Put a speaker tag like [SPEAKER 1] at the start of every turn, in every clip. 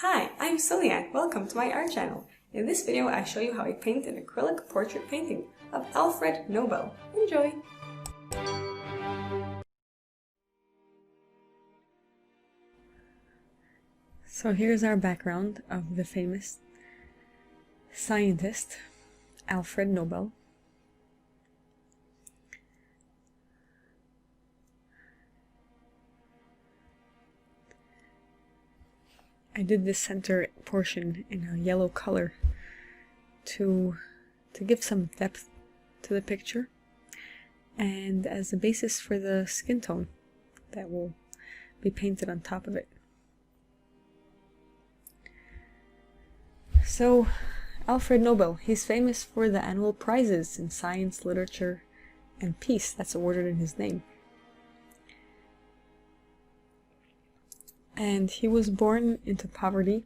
[SPEAKER 1] Hi, I'm Ciliann. Welcome to my art channel. In this video, I show you how I paint an acrylic portrait painting of Alfred Nobel. Enjoy! So here's our background of the famous scientist, Alfred Nobel. I did this center portion in a yellow color to give some depth to the picture and as a basis for the skin tone that will be painted on top of it. So, Alfred Nobel, he's famous for the annual prizes in science, literature, and peace that's awarded in his name. And he was born into poverty.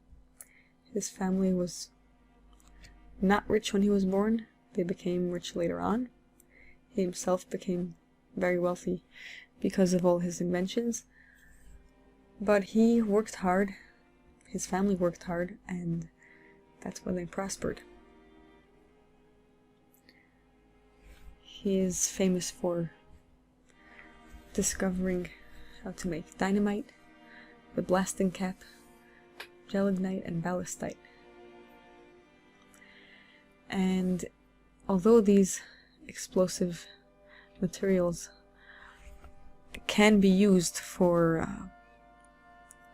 [SPEAKER 1] His family was not rich when he was born. They became rich later on. He himself became very wealthy because of all his inventions. But he worked hard, his family worked hard, and that's when they prospered. He is famous for discovering how to make dynamite, the blasting cap, Gelignite, and Ballistite. And although these explosive materials can be used for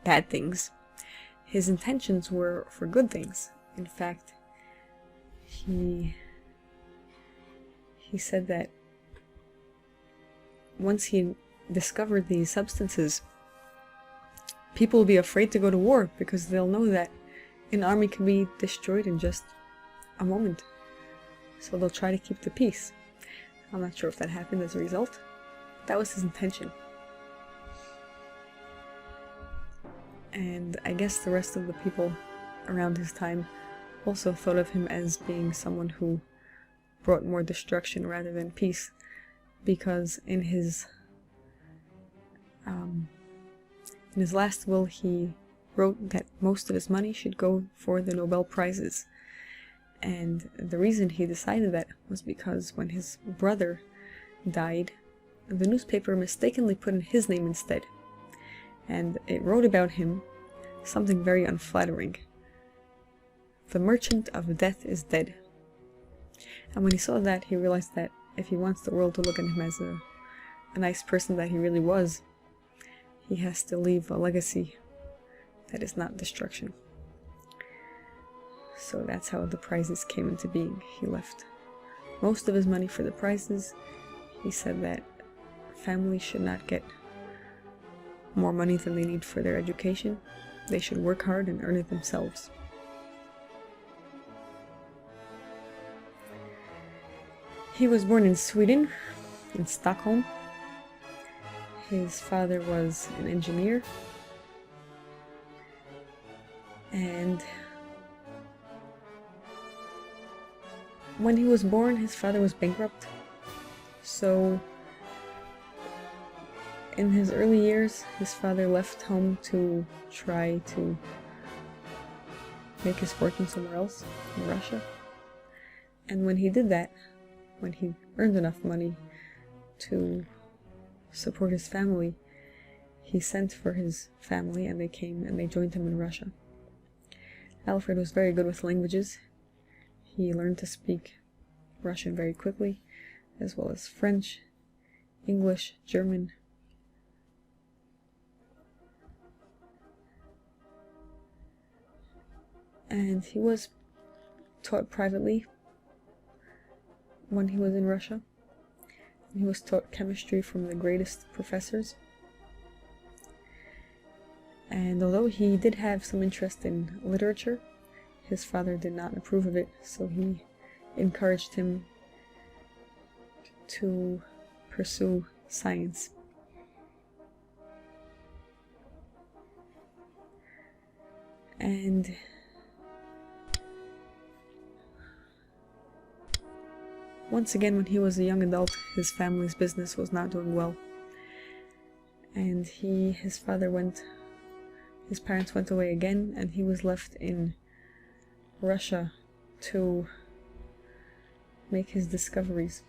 [SPEAKER 1] bad things, his intentions were for good things. In fact, he said that once he discovered these substances, people will be afraid to go to war because they'll know that an army can be destroyed in just a moment. So they'll try to keep the peace. I'm not sure if that happened as a result. That was his intention. And I guess the rest of the people around his time also thought of him as being someone who brought more destruction rather than peace, because in his last will he wrote that most of his money should go for the Nobel Prizes. And the reason he decided that was because when his brother died, the newspaper mistakenly put in his name instead. And it wrote about him something very unflattering. The merchant of death is dead. And when he saw that, he realized that if he wants the world to look at him as a nice person that he really was, he has to leave a legacy that is not destruction. So that's how the prizes came into being. He left most of his money for the prizes. He said that families should not get more money than they need for their education. They should work hard and earn it themselves. He was born in Sweden, in Stockholm. His father was an engineer, and when he was born, his father was bankrupt. So in his early years, his father left home to try to make his fortune somewhere else, in Russia. And when he did that, when he earned enough money to support his family, he sent for his family and they came and they joined him in Russia. Alfred was very good with languages. He learned to speak Russian very quickly, as well as French, English, German. And he was taught privately when he was in Russia. He was taught chemistry from the greatest professors. And although he did have some interest in literature, his father did not approve of it, so he encouraged him to pursue science. And once again, when he was a young adult, his family's business was not doing well. And his his parents went away again, and he was left in Russia to make his discoveries.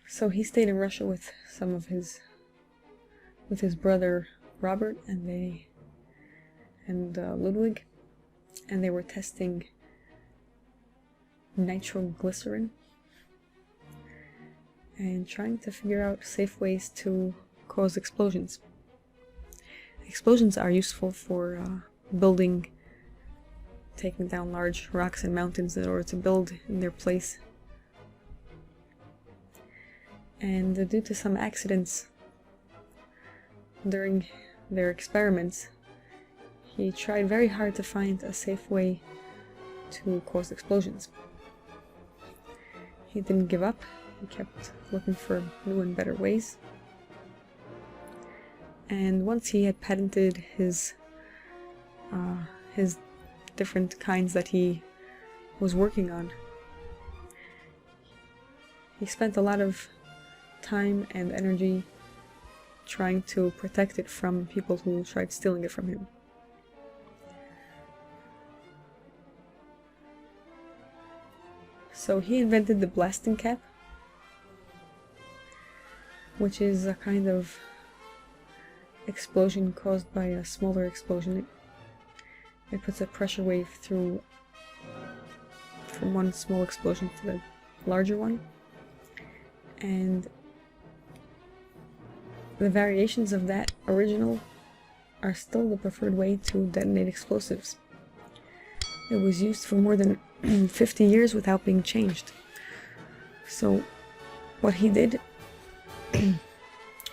[SPEAKER 1] So he stayed in Russia with his brother Robert and Ludwig, and they were testing nitroglycerin and trying to figure out safe ways to cause explosions. Explosions are useful for building, taking down large rocks and mountains in order to build in their place. And due to some accidents during their experiments, he tried very hard to find a safe way to cause explosions. He didn't give up. He kept looking for new and better ways. And once he had patented his different kinds that he was working on, he spent a lot of time and energy trying to protect it from people who tried stealing it from him. So he invented the blasting cap, which is a kind of explosion caused by a smaller explosion. It puts a pressure wave through from one small explosion to the larger one, and the variations of that original are still the preferred way to detonate explosives. It was used for more than 50 years without being changed. So what he did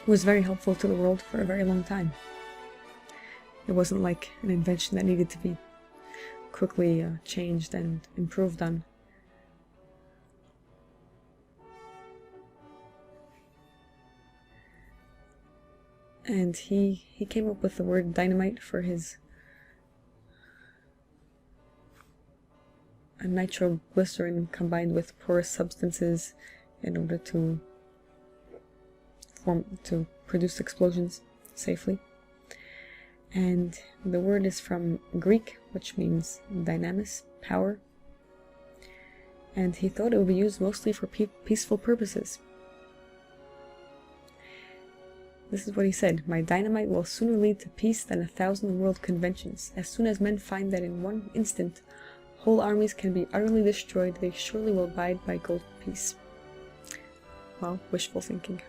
[SPEAKER 1] was very helpful to the world for a very long time. It wasn't like an invention that needed to be quickly changed and improved on. And he came up with the word dynamite for his nitroglycerin combined with porous substances in order to produce explosions safely. And the word is from Greek, which means dynamis, power. And he thought it would be used mostly for peaceful purposes. This is what he said: "My dynamite will sooner lead to peace than 1,000 world conventions. As soon as men find that in one instant whole armies can be utterly destroyed, they surely will abide by golden peace." Well, wishful thinking.